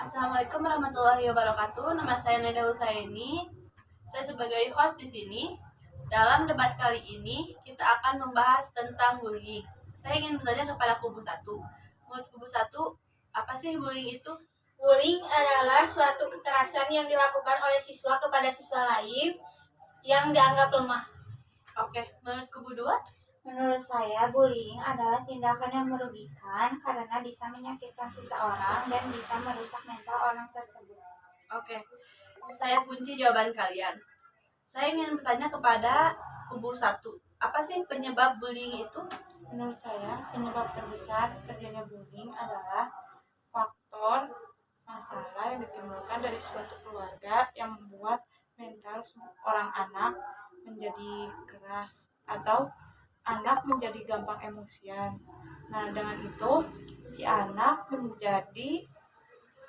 Assalamualaikum warahmatullahi wabarakatuh. Nama saya Neda Husaini. Saya sebagai host di sini. Dalam debat kali ini, kita akan membahas tentang bullying. Saya ingin bertanya kepada kubu satu. Menurut kubu satu, apa sih bullying itu? Bullying adalah suatu kekerasan yang dilakukan oleh siswa kepada siswa lain yang dianggap lemah. Oke, menurut kubu dua? Menurut saya, bullying adalah tindakan yang merugikan karena bisa menyakitkan seseorang dan bisa merusak mental orang tersebut. Oke, saya kunci jawaban kalian. Saya ingin bertanya kepada kubu satu. Apa sih penyebab bullying itu? Menurut saya, penyebab terbesar terjadinya bullying adalah faktor masalah yang ditimbulkan dari suatu keluarga yang membuat mental orang anak menjadi keras atau anak menjadi gampang emosian. Nah, dengan itu si anak menjadi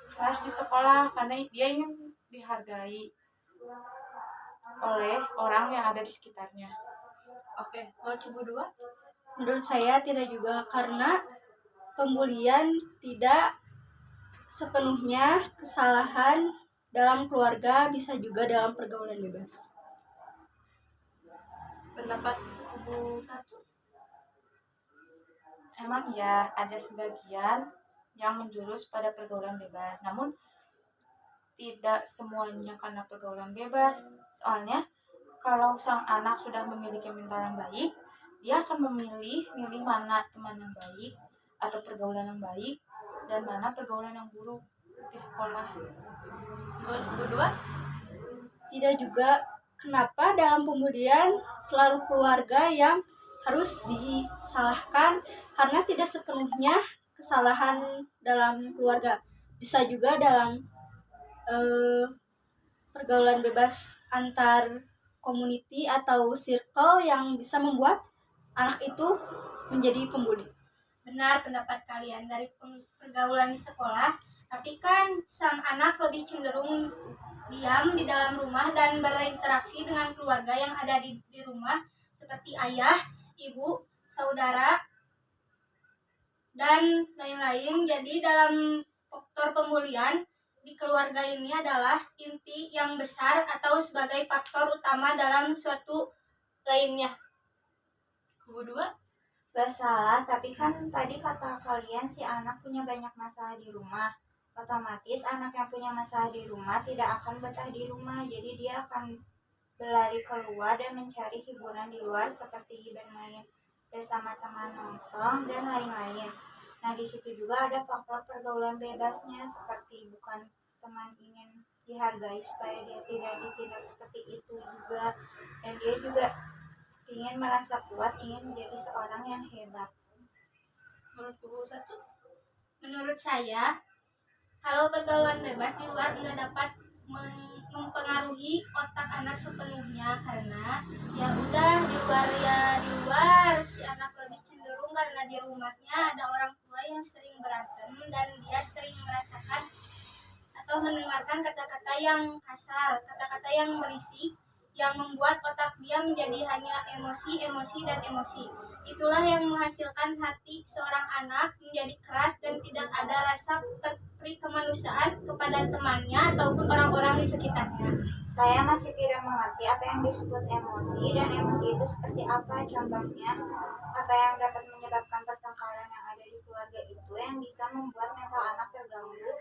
keras di sekolah karena dia ingin dihargai oleh orang yang ada di sekitarnya. Oke, menurut kubu dua? Menurut saya tidak juga, karena pembulian tidak sepenuhnya kesalahan dalam keluarga, bisa juga dalam pergaulan bebas. Pendapat kubu satu? Emang ya, ada sebagian yang menjurus pada pergaulan bebas, namun tidak semuanya karena pergaulan bebas. Soalnya kalau sang anak sudah memiliki mental yang baik, dia akan memilih mana teman yang baik atau pergaulan yang baik dan mana pergaulan yang buruk di sekolah. Menurut kubu dua? Tidak juga, kenapa dalam pembulian selalu keluarga yang harus disalahkan, karena tidak sepenuhnya kesalahan dalam keluarga. Bisa juga dalam pergaulan bebas antar community atau circle yang bisa membuat anak itu menjadi pembuli. Benar pendapat kalian dari pergaulan di sekolah, tapi kan sang anak lebih cenderung diam di dalam rumah dan berinteraksi dengan keluarga yang ada di rumah seperti ayah, ibu, saudara, dan lain-lain. Jadi dalam faktor pembulian di keluarga ini adalah inti yang besar atau sebagai faktor utama dalam suatu lainnya. Kubu dua? Gak salah, tapi kan tadi kata kalian si anak punya banyak masalah di rumah. Otomatis anak yang punya masalah di rumah tidak akan betah di rumah, jadi dia akan berlari keluar dan mencari hiburan di luar seperti bermain bersama teman, nongkrong, dan lain-lain. Nah, di situ juga ada faktor pergaulan bebasnya, seperti bukan teman ingin dihargai supaya dia tidak ditindak seperti itu juga, dan dia juga ingin merasa puas, ingin menjadi seorang yang hebat. Menurut kubu satu? Menurut saya, kalau pergaulan bebas di luar nggak dapat mempengaruhi otak anak sepenuhnya, karena ya udah di luar si anak lebih cenderung karena di rumahnya ada orang tua yang sering berantem dan dia sering merasakan atau mendengarkan kata-kata yang kasar, kata-kata yang berisik, yang membuat otak dia menjadi hanya emosi, dan emosi. Itulah yang menghasilkan hati seorang anak menjadi keras dan tidak ada rasa kemanusiaan kepada temannya ataupun orang-orang di sekitarnya. Saya masih tidak mengerti apa yang disebut emosi, dan emosi itu seperti apa. Contohnya, apa yang dapat menyebabkan pertengkaran yang ada di keluarga itu yang bisa membuat mental anak terganggu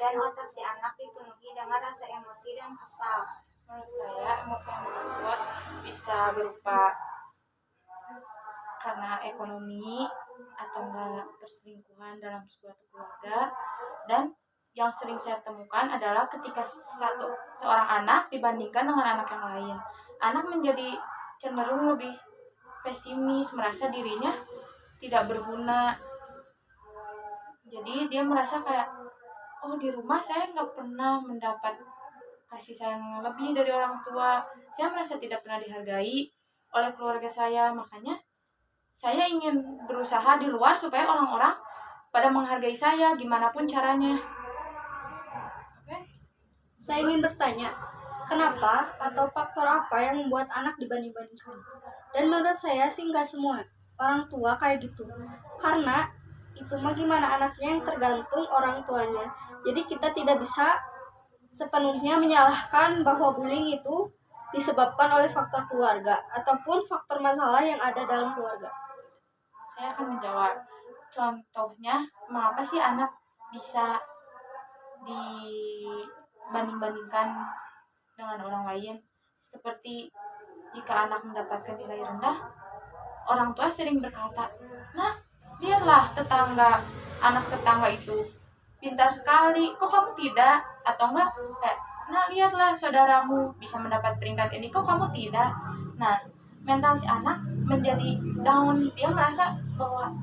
dan otak si anak dipenuhi dengan rasa emosi dan kesal. Menurut saya, emosi yang dimaksud bisa berupa karena ekonomi atau enggak perselingkuhan dalam suatu keluarga, dan yang sering saya temukan adalah ketika seorang anak dibandingkan dengan anak yang lain, anak menjadi cenderung lebih pesimis, merasa dirinya tidak berguna. Jadi dia merasa kayak, oh di rumah saya nggak pernah mendapat kasih sayang yang lebih dari orang tua, saya merasa tidak pernah dihargai oleh keluarga saya, makanya saya ingin berusaha di luar supaya orang-orang pada menghargai saya gimana pun caranya. Saya ingin bertanya, kenapa atau faktor apa yang membuat anak dibanding-bandingkan? Dan menurut saya sih nggak semua orang tua kayak gitu. Karena itu mah gimana anaknya yang tergantung orang tuanya. Jadi kita tidak bisa sepenuhnya menyalahkan bahwa bullying itu disebabkan oleh faktor keluarga ataupun faktor masalah yang ada dalam keluarga. Saya akan menjawab. Contohnya, mengapa sih anak bisa dibanding-bandingkan dengan orang lain? Seperti jika anak mendapatkan nilai rendah, orang tua sering berkata, "Nah, lihatlah anak tetangga itu pintar sekali, kok kamu tidak?" Atau enggak, "Nah, lihatlah saudaramu bisa mendapat peringkat ini, kok kamu tidak?" Nah, mental si anak menjadi down. Dia merasa bahwa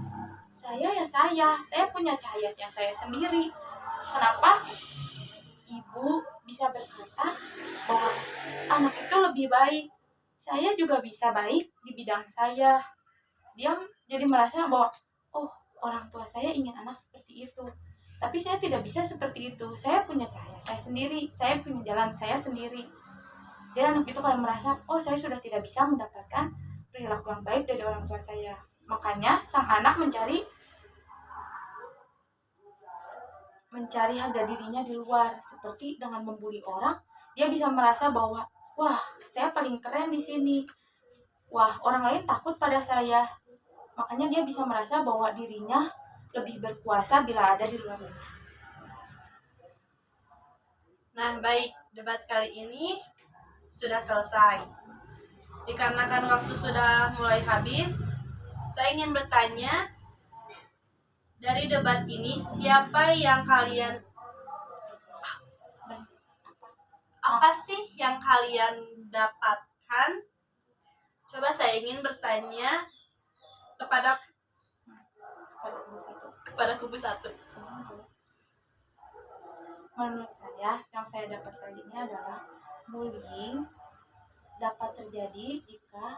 saya punya cahayanya saya sendiri. Kenapa ibu bisa berkata bahwa anak itu lebih baik? Saya juga bisa baik di bidang saya. Dia jadi merasa bahwa, oh, orang tua saya ingin anak seperti itu, tapi saya tidak bisa seperti itu. Saya punya cahaya saya sendiri, saya punya jalan saya sendiri. Jadi anak itu kalau merasa, oh, saya sudah tidak bisa mendapatkan perilaku yang baik dari orang tua saya. Makanya sang anak mencari harga dirinya di luar, seperti dengan membuli orang. Dia bisa merasa bahwa, wah, saya paling keren di sini. Wah, orang lain takut pada saya. Makanya dia bisa merasa bahwa dirinya lebih berkuasa bila ada di luar rumah. Nah, baik, debat kali ini sudah selesai. Dikarenakan waktu sudah mulai habis, saya ingin bertanya, dari debat ini siapa yang apa sih yang kalian dapatkan? Coba saya ingin bertanya kepada kubu satu. Menurut saya, yang saya dapat kali ini adalah bullying dapat terjadi jika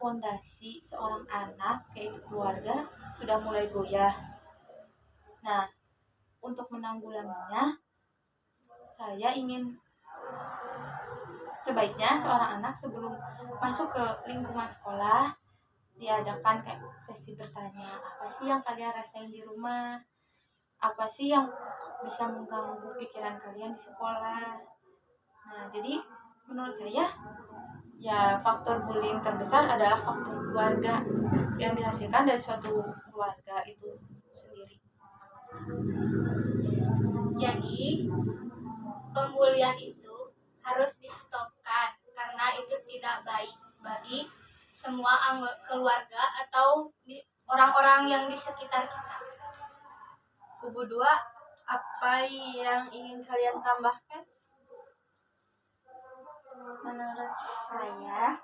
fondasi seorang anak, yaitu keluarga, sudah mulai goyah. Nah, untuk menanggulanginya, saya ingin sebaiknya seorang anak sebelum masuk ke lingkungan sekolah diadakan kayak sesi bertanya, apa sih yang kalian rasain di rumah, apa sih yang bisa mengganggu pikiran kalian di sekolah. Nah, jadi menurut saya ya faktor bullying terbesar adalah faktor keluarga yang dihasilkan dari suatu keluarga itu sendiri. Jadi pembulian itu harus di-stopkan karena itu tidak baik bagi semua anggota keluarga atau orang-orang yang di sekitar kita. Kubu 2, apa yang ingin kalian tambahkan? Menurut saya,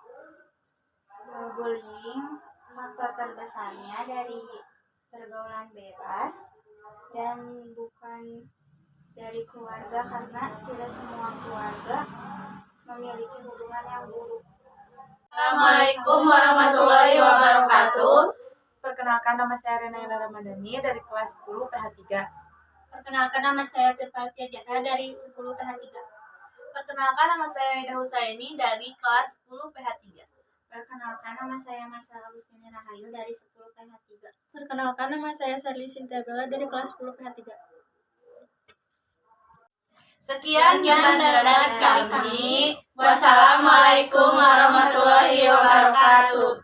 bullying faktor terbesarnya dari pergaulan bebas dan bukan dari keluarga, karena tidak semua keluarga memiliki hubungan yang buruk. Assalamualaikum warahmatullahi wabarakatuh. Perkenalkan, nama saya Renaila Ramadhani dari kelas 10 PH 3. Perkenalkan, nama saya Firvaltia Jara dari 10 PH 3. Perkenalkan, nama saya Aida Husaini dari kelas 10 PH 3. Perkenalkan, nama saya Marcella Agustini Rahayu dari 10 PH 3. Perkenalkan, nama saya Sherly Cynthia Bella dari kelas 10 PH 3. Sekian debat kali ini. Wassalamualaikum warahmatullahi wabarakatuh.